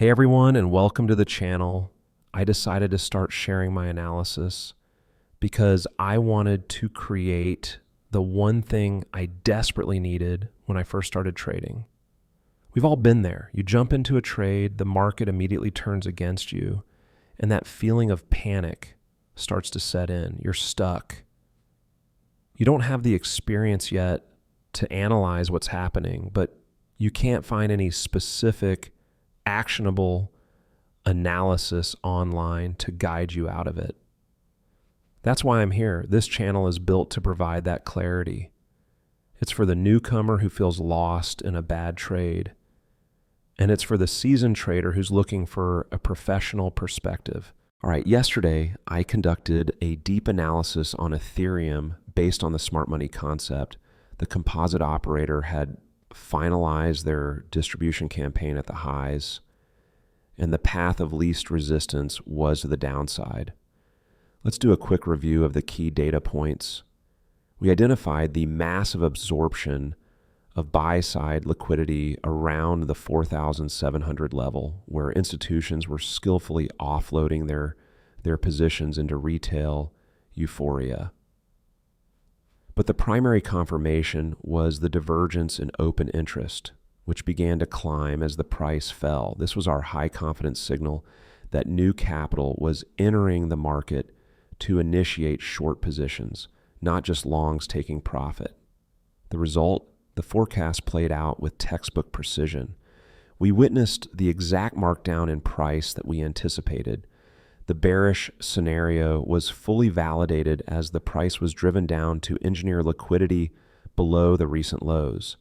Hey everyone, and welcome to the channel. I decided to start sharing my analysis because I wanted to create the one thing I desperately needed when I first started trading. We've all been there. You jump into a trade, the market immediately turns against you, and that feeling of panic starts to set in. You're stuck. You don't have the experience yet to analyze what's happening, but you can't find any specific actionable analysis online to guide you out of it. That's why I'm here. This channel is built to provide that clarity. It's for the newcomer who feels lost in a bad trade, and it's for the seasoned trader who's looking for a professional perspective. All right, yesterday I conducted a deep analysis on Ethereum based on the smart money concept. The composite operator had finalized their distribution campaign at the highs, and the path of least resistance was to the downside. Let's do a quick review of the key data points. We identified the massive absorption of buy-side liquidity around the 4,700 level, where institutions were skillfully offloading their positions into retail euphoria. But the primary confirmation was the divergence in open interest, which began to climb as the price fell. This was our high confidence signal that new capital was entering the market to initiate short positions, not just longs taking profit. The result, the forecast played out with textbook precision. We witnessed the exact markdown in price that we anticipated. The bearish scenario was fully validated as the price was driven down to engineer liquidity below the recent lows.